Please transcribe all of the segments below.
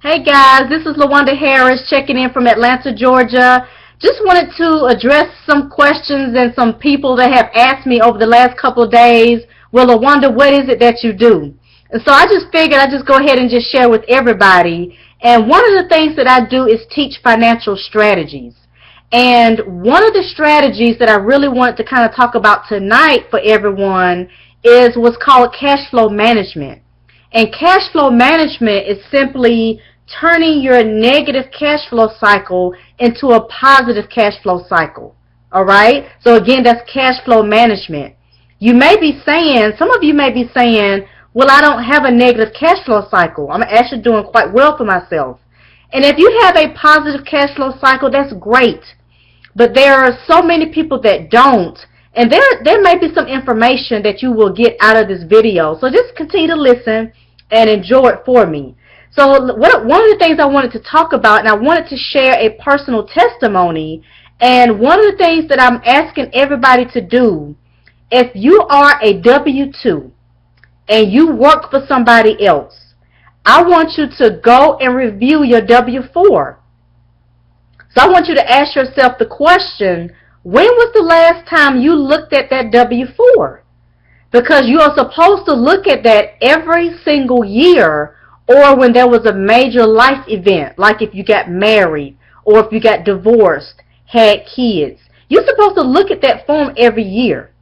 Hey guys, this is LaWanda Harris checking in from Atlanta, Georgia. Just wanted to address some questions and some people that have asked me over the last couple of days, well, LaWanda, what is it that you do? And so I just figured I'd just go ahead and just share with everybody. And one of the things that I do is teach financial strategies. And one of the strategies that I really wanted to kind of talk about tonight for everyone is what's called cash flow management. And cash flow management is simply turning your negative cash flow cycle into a positive cash flow cycle. All right? So again, that's cash flow management. You may be saying, some of you may be saying, well, I don't have a negative cash flow cycle. I'm actually doing quite well for myself. And if you have a positive cash flow cycle, that's great. But there are so many people that don't. And there may be some information that you will get out of this video. So just continue to listen and enjoy it for me. So one of the things I wanted to talk about, and I wanted to share a personal testimony, and one of the things that I'm asking everybody to do, if you are a W-2 and you work for somebody else, I want you to go and review your W-4. So I want you to ask yourself the question, when was the last time you looked at that W-4? Because you are supposed to look at that every single year, or when there was a major life event, like if you got married or if you got divorced, had kids. You're supposed to look at that form every year.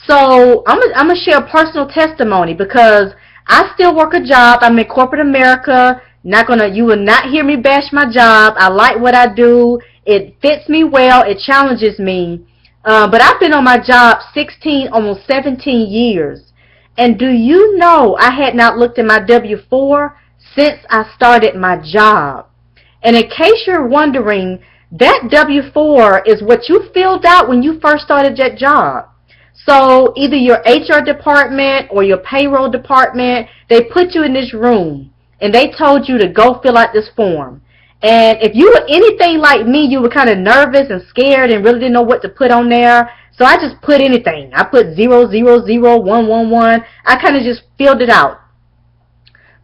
So I'm going to share a personal testimony because I still work a job. I'm in corporate America. You will not hear me bash my job. I like what I do. It fits me well. It challenges me. But I've been on my job 16, almost 17 years. And do you know I had not looked at my W-4 since I started my job? And in case you're wondering, that W-4 is what you filled out when you first started that job. So either your HR department or your payroll department, they put you in this room and they told you to go fill out this form. And if you were anything like me, you were kind of nervous and scared and really didn't know what to put on there. So I just put anything. I put 0, 0, 0, 1, 1, 1. I kind of just filled it out.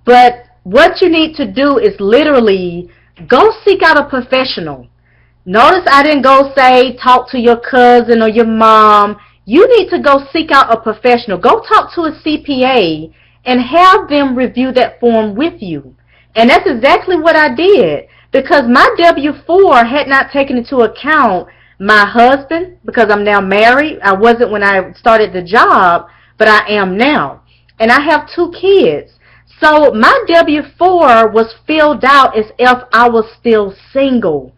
But what you need to do is literally go seek out a professional. Notice I didn't go say talk to your cousin or your mom. You need to go seek out a professional. Go talk to a CPA and have them review that form with you. And that's exactly what I did, because my W-4 had not taken into account my husband, because I'm now married. I wasn't when I started the job, but I am now. And I have 2 kids. So my W-4 was filled out as if I was still single,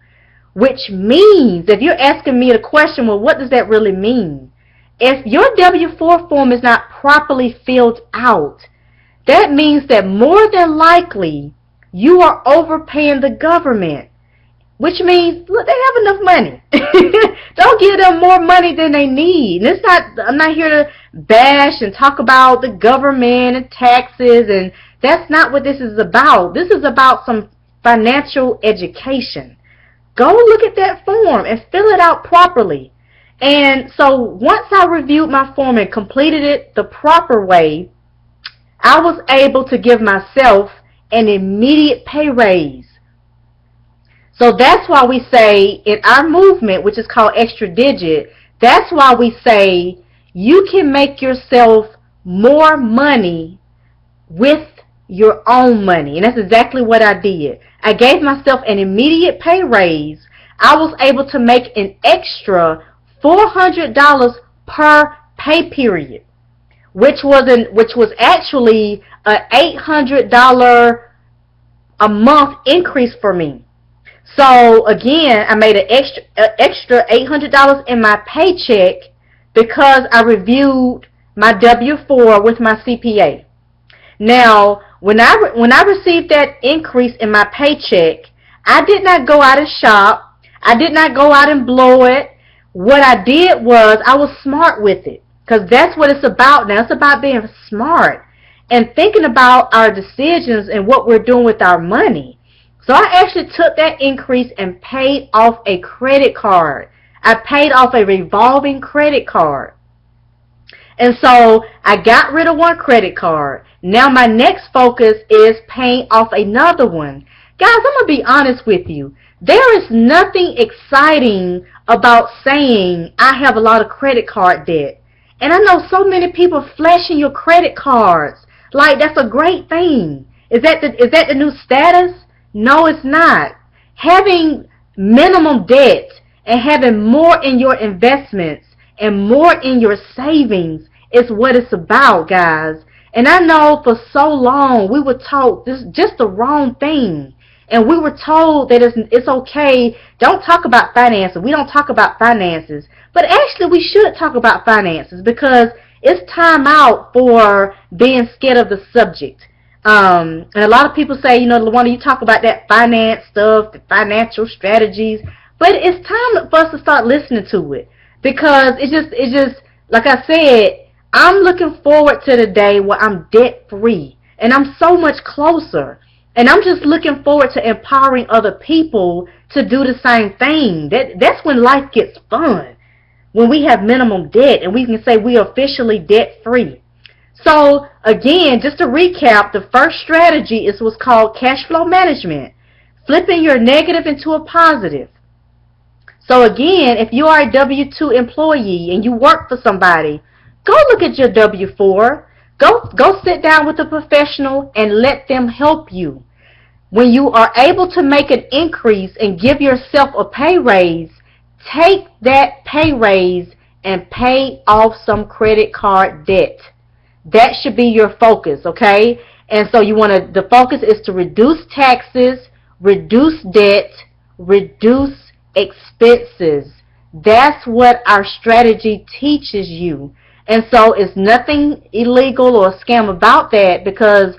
which means, if you're asking me the question, well, what does that really mean? If your W-4 form is not properly filled out, that means that more than likely you are overpaying the government, which means, look, they have enough money. Don't give them more money than they need. And I'm not here to bash and talk about the government and taxes, and that's not what this is about. This is about some financial education. Go look at that form and fill it out properly. And so once I reviewed my form and completed it the proper way, I was able to give myself an immediate pay raise. So that's why we say in our movement, which is called Extra Digit, that's why we say you can make yourself more money with your own money. And that's exactly what I did. I gave myself an immediate pay raise. I was able to make an extra $400 per pay period, which was actually an $800 a month increase for me. So again, I made an extra $800 in my paycheck because I reviewed my W-4 with my CPA. Now, when I received that increase in my paycheck, I did not go out and shop. I did not go out and blow it. What I did was I was smart with it, because that's what it's about now. It's about being smart and thinking about our decisions and what we're doing with our money. So I actually took that increase and paid off a credit card. I paid off a revolving credit card. And so I got rid of one credit card. Now my next focus is paying off another one. Guys, I'm going to be honest with you. There is nothing exciting about saying I have a lot of credit card debt. And I know so many people flashing your credit cards. Like, that's a great thing. Is that the new status? No, it's not. Having minimum debt and having more in your investments and more in your savings is what it's about, guys. And I know for so long we were taught this just the wrong thing. And we were told that it's okay. Don't talk about finances. We don't talk about finances. But actually we should talk about finances because it's time out for being scared of the subject. And a lot of people say, LaWanda, you talk about that finance stuff, the financial strategies. But it's time for us to start listening to it. Because it's just, like I said, I'm looking forward to the day where I'm debt free. And I'm so much closer. And I'm just looking forward to empowering other people to do the same thing. That's when life gets fun. When we have minimum debt and we can say we are officially debt free. So again, just to recap, the first strategy is what's called cash flow management. Flipping your negative into a positive. So again, if you are a W-2 employee and you work for somebody, go look at your W-4. Go sit down with a professional and let them help you. When you are able to make an increase and give yourself a pay raise, take that pay raise and pay off some credit card debt. That should be your focus, okay? And so the focus is to reduce taxes, reduce debt, reduce expenses. That's what our strategy teaches you. And so it's nothing illegal or a scam about that because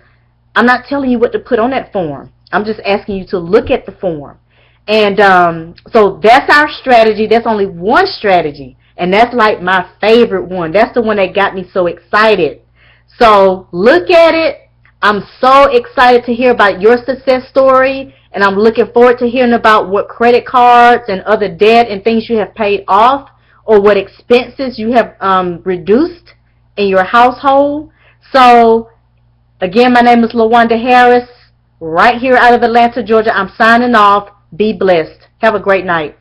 I'm not telling you what to put on that form. I'm just asking you to look at the form. And so that's our strategy. That's only one strategy. And that's like my favorite one. That's the one that got me so excited. So look at it. I'm so excited to hear about your success story. And I'm looking forward to hearing about what credit cards and other debt and things you have paid off, or what expenses you have reduced in your household. So, again, my name is LaWanda Harris, right here out of Atlanta, Georgia. I'm signing off. Be blessed. Have a great night.